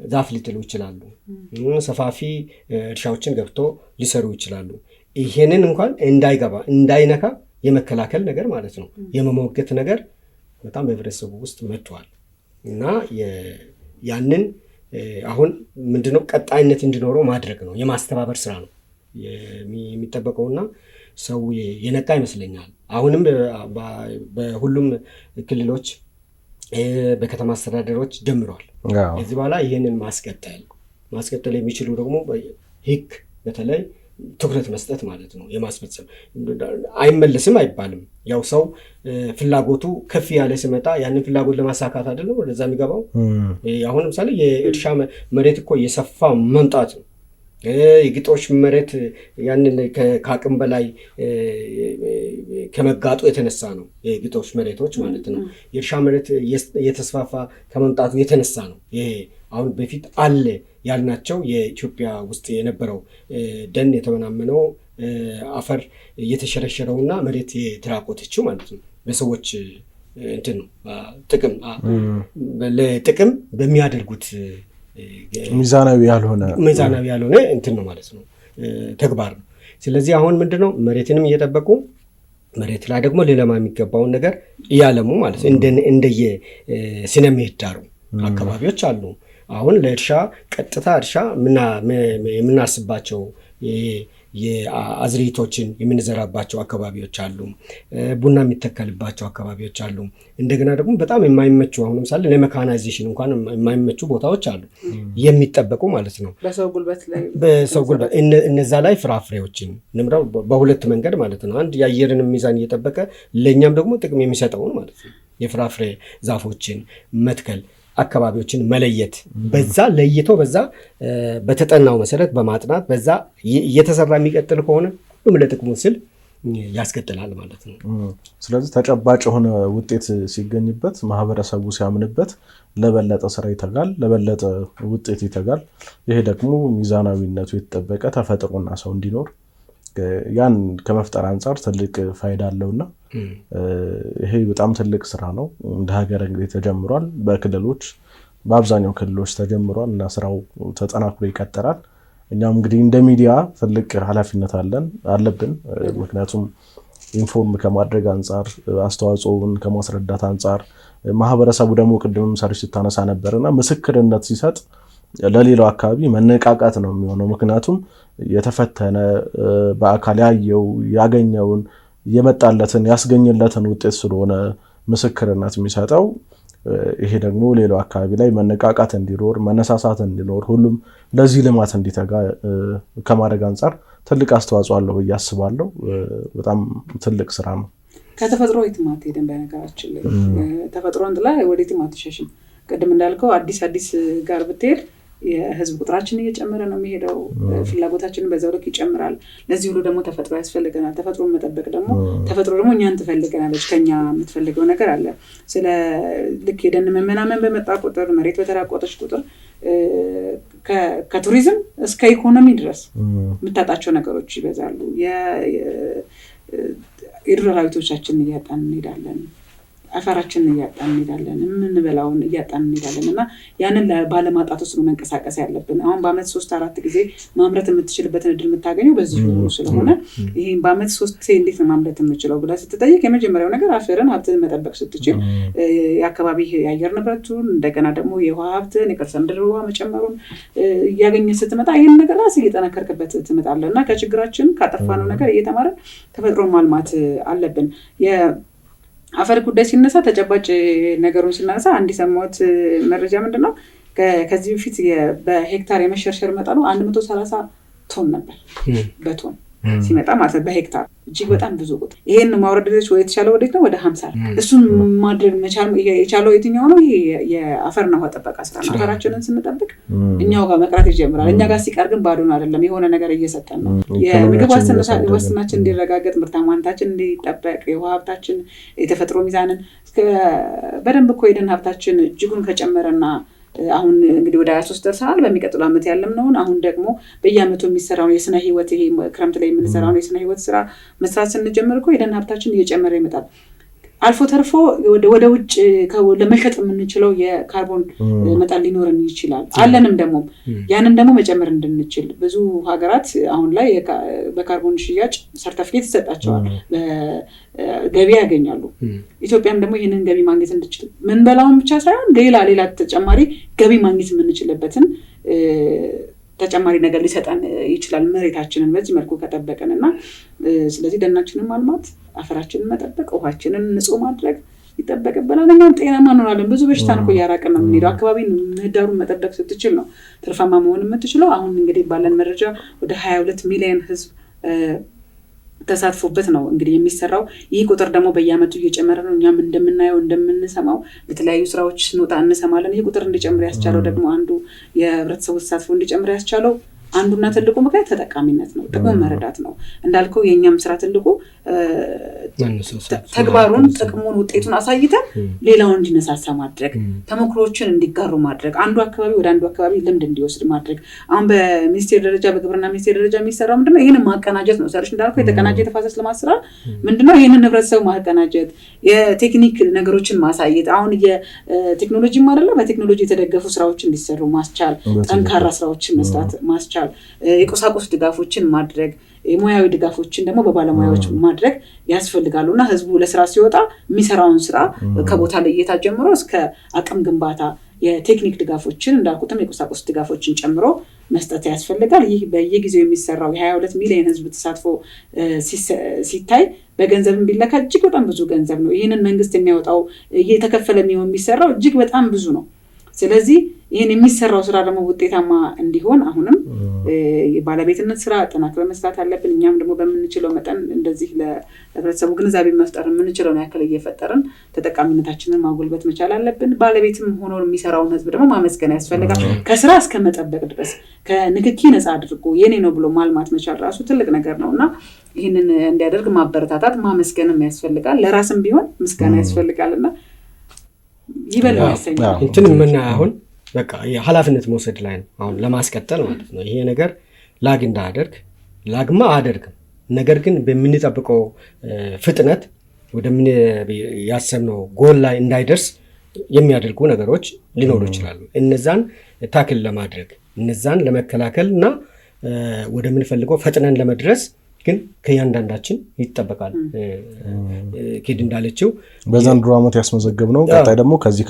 ዛፍ ሊጥሉ ይችላሉ። ሰፋፊ እርሻዎችን ገብቶ ሊሰሩ ይችላሉ። ይሄንን እንኳን እንዳይነካ የመከላከል ነገር ማለት ነው፣ የመሞገት ነገር በጣም በህብረተሰቡ ውስጥ መጥቷል እና ያንን አሁን ምንድነው ቀጣይነት እንዲኖረው ማድረግ ነው፣ የማስተባበር ስራ ነው የሚጠበቀውና ሰው የነቃ ይመስለኛል። አሁንም በሁሉም ክልሎች በከተማ አስተዳደሮች ጀምረዋል። ከዚህ በኋላ ይሄንን ማስቀጠል የሚችሉ ደግሞ ህግ በተለይ ትኩረት መስጠት ማለት ነው። የማስፈጸም አይመለስም አይባልም። ያው ሰው ፍላጎቱ ከፍ ያለ ሲመጣ ያንን ፍላጎት ለማሳካት አይደለም ወደዛ የሚገባው። አሁን ለምሳሌ የእርሻ መሬት እኮ የሰፋ መምጣት ነው። የግጦሽ መሬት ያንን ከአቅም በላይ ከመጋጡ የተነሳ ነው። የግጦሽ መሬቶች ማለት ነው። የእርሻ መሬት የተስፋፋ ከመምጣቱ የተነሳ ነው። ይሄ አሁን በፊት አለ ያልናቸው የኢትዮጵያ ውስጥ የነበረው ደን የተመናመነው አፈር የተሸረሸረውና መሬት የተራቆተችው ማለት ነው በሰዎች እንትን ነው ለጥቅም በሚያደርጉት ሚዛናዊ ያልሆነ እንትን ነው ማለት ነው ተግባር ነው። ስለዚህ አሁን ምንድነው መሬትንም እየጠበቁ መሬት ላይ ደግሞ ሊለማ የሚገባውን ነገር እያለሙ ማለት እንደየ ስነ ምህዳሩ አካባቢዎች አሉ። አሁን ለእርሻ ቀጥታ እርሻ የምናስባቸው የአዝርዕቶችን የምንዘራባቸው አካባቢዎች አሉ። ቡና የሚተከልባቸው አካባቢዎች አሉ። እንደገና ደግሞ በጣም የማይመቹ አሁን ለምሳሌ ለሜካናይዜሽን እንኳን የማይመቹ ቦታዎች አሉ የሚጠበቁ ማለት ነው። በሰው ጉልበት እነዛ ላይ ፍራፍሬዎችን ንምራው በሁለት መንገድ ማለት ነው። አንድ የአየርን ሚዛን እየጠበቀ ለኛም ደግሞ ጥቅም የሚሰጠውን ማለት ነው የፍራፍሬ ዛፎችን መትከል፣ አካባቢዎችን መለየት፣ በዛ ለይቶ በዛ በተጠናው መሰረት በማጥናት በዛ እየተሰራ የሚቀጥል ከሆነ ሁሉም ለጥቅሙ ሲል ያስቀጥላል ማለት ነው። ስለዚህ ተጨባጭ የሆነ ውጤት ሲገኝበት ማህበረሰቡ ሲያምንበት ለበለጠ ስራ ይተጋል፣ ለበለጠ ውጤት ይተጋል። ይሄ ደግሞ ሚዛናዊነቱ የተጠበቀ ተፈጥሮና ሰው እንዲኖር ያን ከመፍጠር አንፃር ትልቅ ፋይዳ አለውና ይሄ በጣም ትልቅ ስራ ነው። እንደ ሀገር እንግዲህ ተጀምሯል። በክልሎች በአብዛኛው ክልሎች ተጀምሯል እና ስራው ተጠናክሮ ይቀጥላል። እኛም እንግዲህ እንደ ሚዲያ ትልቅ ኃላፊነት አለብን። ምክንያቱም ኢንፎርም ከማድረግ አንፃር አስተዋጽኦውን ከማስረዳት አንፃር ማህበረሰቡ ደግሞ ቅድምም ሰርች ስታነሳ ነበርና ምስክርነት ሲሰጥ ለሌላው አካባቢ መነቃቃት ነው የሚሆነው። ምክንያቱም የተፈተነ በአካል ያየው ያገኘውን የመጣለትን ያስገኘለትን ውጤት ስለሆነ ምስክርነት የሚሰጠው። ይሄ ደግሞ ሌላው አካባቢ ላይ መነቃቃት እንዲኖር መነሳሳት እንዲኖር ሁሉም ለዚህ ልማት እንዲተጋ ከማድረግ አንፃር ትልቅ አስተዋጽኦ አለው ብዬ አስባለሁ። በጣም ትልቅ ስራ ነው። ከተፈጥሮ የትማት ሄደን በነገራችን ላይ ተፈጥሮ እንድላ ወዴትም አትሸሽም። ቅድም እንዳልከው አዲስ ጋር ብትሄድ የህዝብ ቁጥራችን እየጨመረ ነው የሚሄደው። ፍላጎታችንን በዛው ልክ ይጨምራል። ለዚህ ሁሉ ደግሞ ተፈጥሮ ያስፈልገናል። ተፈጥሮን መጠበቅ ደግሞ ተፈጥሮ ደግሞ እኛን ትፈልገናለች። ከኛ የምትፈልገው ነገር አለ። ስለ ልክ የደን መመናመን በመጣ ቁጥር መሬት በተራቆተች ቁጥር ከቱሪዝም እስከ ኢኮኖሚ ድረስ የምታጣቸው ነገሮች ይበዛሉ። የዱር አራዊቶቻችንን እያጣን እንሄዳለን። አፈራችንን እያጣን እንሄዳለን። የምንበላውን እያጣን እንሄዳለን እና ያንን ባለማጣት ውስጥ ነው መንቀሳቀስ ያለብን። አሁን በአመት 3-4 ጊዜ ማምረት የምትችልበትን እድል የምታገኘው በዚህ ሁሉ ስለሆነ ይሄን በአመት 3 ጊዜ እንዴት ነው ማምረት የምችለው ብለህ ስትጠይቅ የመጀመሪያው ነገር አፈርን ሀብትን መጠበቅ ስትችል የአካባቢ የአየር ንብረቱን እንደገና ደግሞ የውሃ ሀብትን የከርሰ ምድር ውሃ መጨመሩን እያገኘ ስትመጣ ይሄን ነገር ራስ እየጠነከርክበት ትመጣለህ እና ከችግራችን ካጠፋነው ነገር እየተማረን ተፈጥሮን ማልማት አለብን። አፈር ጉዳይ ሲነሳ ተጨባጭ ነገሩን ስናነሳ አንድ የሰማሁት መረጃ ምንድነው ከዚህ በፊት በሄክታር የመሸርሸር መጠኑ 130 ቶን ነበር በቶን ሲመጣ ማለት በሄክታር እጅግ በጣም ብዙ ቁጥር። ይሄን ማውረድ ወይ የተቻለው ወዴት ነው? ወደ 50። እሱን ማድረግ መቻል የቻለው የትኛው ነው? ይሄ የአፈርና ውሃ ጥበቃ ስራ ነው። አፈራችንን ስንጠብቅ እኛው ጋር መቅረት ይጀምራል። እኛ ጋር ሲቀር ግን ባዶ ነው አይደለም፣ የሆነ ነገር እየሰጠን ነው። የምግብ ዋስትናችን እንዲረጋገጥ፣ ምርታማነታችን እንዲጠበቅ፣ የውሃ ሀብታችን የተፈጥሮ ሚዛንን በደንብ እኮ የደን ሀብታችን እጅጉን ከጨመረና አሁን እንግዲህ ወደ 23 ደርሰናል። በሚቀጥለው ዓመት ያለምነውን አሁን ደግሞ በየዓመቱ የሚሰራውን የስነ ህይወት ይሄ ክረምት ላይ የምንሰራውን የስነ ህይወት ስራ መስራት ስንጀምር እኮ የደን ሀብታችን እየጨመረ ይመጣል። አልፎ ተርፎ ወደ ውጭ ለመሸጥ የምንችለው የካርቦን መጠን ሊኖርን ይችላል አለንም ደግሞ ያንን ደግሞ መጨመር እንድንችል ብዙ ሀገራት አሁን ላይ በካርቦን ሽያጭ ሰርቲፊኬት ይሰጣቸዋል፣ ገቢ ያገኛሉ። ኢትዮጵያም ደግሞ ይህንን ገቢ ማግኘት እንድችል ምን በላውን ብቻ ሳይሆን ሌላ ተጨማሪ ገቢ ማግኘት የምንችልበትን ተጨማሪ ነገር ሊሰጠን ይችላል መሬታችንን በዚህ መልኩ ከጠበቅንና ስለዚህ ደናችንን ማልማት አፈራችንን መጠበቅ ውሃችንን ንጹህ ማድረግ ይጠበቅብናል እኛም ጤናማ እንሆናለን ብዙ በሽታን እኮ ያራቀን ነው የምንሄደው አካባቢን ምህዳሩን መጠበቅ ስትችል ነው ትርፋማ መሆን የምትችለው አሁን እንግዲህ ባለን መረጃ ወደ 22 ሚሊዮን ህዝብ ተሳትፎበት ነው እንግዲህ የሚሰራው ይህ ቁጥር ደግሞ በየአመቱ እየጨመረ ነው እኛም እንደምናየው እንደምንሰማው ለተለያዩ ስራዎች ስንወጣ እንሰማለን ይህ ቁጥር እንዲጨምር ያስቻለው ደግሞ አንዱ የህብረተሰቡ ተሳትፎ እንዲጨምር ያስቻለው አንዱና ትልቁ ምክንያት ተጠቃሚነት ነው ጥቅሙን መረዳት ነው እንዳልከው የኛም ስራ ትልቁ ተግባሩን ጥቅሙን ውጤቱን አሳይተን ሌላውን እንዲነሳሳ ማድረግ ተሞክሮችን እንዲጋሩ ማድረግ አንዱ አካባቢ ወደ አንዱ አካባቢ ልምድ እንዲወስድ ማድረግ አሁን በሚኒስቴር ደረጃ በግብርና ሚኒስቴር ደረጃ የሚሰራው ምንድነው ይሄንን ማቀናጀት ነው ሰርሽ እንዳልከው የተቀናጀ ተፋሰስ ለማስራ ምንድነው ይሄንን ህብረተሰቡ ማቀናጀት የቴክኒክ ነገሮችን ማሳየት አሁን የቴክኖሎጂም አይደለም በቴክኖሎጂ የተደገፉ ስራዎችን እንዲሰሩ ማስቻል ጠንካራ ስራዎችን መስራት ማስቻል የቁሳቁስ ድጋፎችን ማድረግ የሙያዊ ድጋፎችን ደግሞ በባለሙያዎች ማድረግ ያስፈልጋሉና ህዝቡ ለስራ ሲወጣ የሚሰራውን ስራ ከቦታ ለየታ ጀምሮ እስከ አቅም ግንባታ የቴክኒክ ድጋፎችን እንዳልኩትም የቁሳቁስ ድጋፎችን ጨምሮ መስጠት ያስፈልጋል ይህ በየጊዜው የሚሰራው የ22 ሚሊዮን ህዝብ ተሳትፎ ሲታይ በገንዘብም ቢለካ እጅግ በጣም ብዙ ገንዘብ ነው ይህንን መንግስት የሚያወጣው እየተከፈለ የሚሰራው እጅግ በጣም ብዙ ነው ስለዚህ ይሄን የሚሰራው ስራ ደግሞ ውጤታማ እንዲሆን አሁንም የባለቤትነት ስራ አጠናክረን መስራት አለብን እኛም ደግሞ በመንችለው መጠን እንደዚህ ለህብረተሰቡ ግንዛቤ መፍጠር የምንችለው ያክል እየፈጠርን ተጠቃሚነታችንን ማጎልበት መቻል አለብን ባለቤትም ሆኖ የሚሰራውን ህዝብ ደግሞ ማመስገን ያስፈልጋል ከስራ እስከ መጠበቅ ድረስ ከንክኪ ነፃ አድርጎ የኔ ነው ብሎ ማልማት መቻል ራሱ ትልቅ ነገር ነውና ይሄንን እንዲያደርግ ማበረታታት ማመስገንም ያስፈልጋል ለራስም ቢሆን ምስጋና ያስፈልጋልና ይበለው ያሰኛል እንትን ምን አሁን በቃ የኃላፊነት መውሰድ ላይ ነው አሁን ለማስቀጠል ማለት ነው ይሄ ነገር ላግ እንዳያደርግ ላግማ አያደርግም ነገር ግን በምንጠብቀው ፍጥነት ወደምን ያሰብነው ጎል ላይ እንዳይደርስ የሚያደርጉ ነገሮች ሊኖሩ ይችላሉ እነዛን ታክል ለማድረግ እነዛን ለመከላከልና ወደምንፈልገው ፈጥነን ለመድረስ ግን ከያንዳንዳችን ይተበቃል ኪድ እንዳለችው በዘንድሮ አመት ያስመዘገብነው ቀጣይ ደግሞ ከዚህ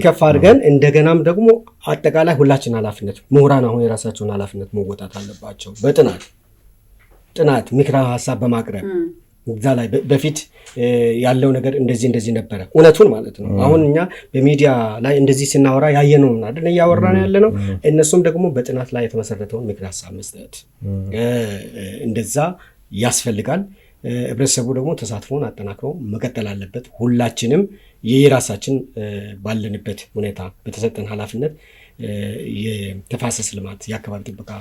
ከፍ አድርገን እንደገናም ደግሞ አጠቃላይ ሁላችን ኃላፊነት ምሁራን አሁን የራሳቸውን ኃላፊነት መወጣት አለባቸው በጥናት ምክረ ሐሳብ በማቅረብ እዛ ላይ በፊት ያለው ነገር እንደዚህ ነበረ እውነቱን ማለት ነው አሁን እኛ በሚዲያ ላይ እንደዚህ ስናወራ ያየነው አይደል ያወራን ያለነው እነሱም ደግሞ በጥናት ላይ የተመሰረተውን ምክረ ሐሳብ መስጠት እንደዛ ያስፈልጋል ህብረተሰቡ ደግሞ ተሳትፎን አጠናክሮ መቀጠል አለበት ሁላችንም የራሳችን ባለንበት ሁኔታ በተሰጠን ኃላፊነት የተፋሰስ ልማት የአካባቢ ጥበቃ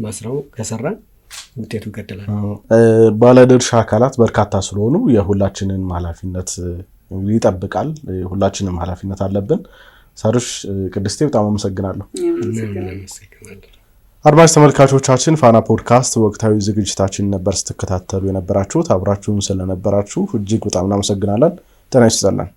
ማስራው ከሰራን ውጤቱ ይገደላል ባለድርሻ አካላት በርካታ ስለሆኑ የሁላችንን ኃላፊነት ይጠብቃል ሁላችንም ኃላፊነት አለብን ሳርሽ ቅድስቴ በጣም አመሰግናለሁ አድማጭ ተመልካቾቻችን ፋና ፖድካስት ወቅታዊ ዝግጅታችን ነበር ስትከታተሉ የነበራችሁት አብራችሁን ስለነበራችሁ እጅግ በጣም እናመሰግናለን ጤና ይስጥልን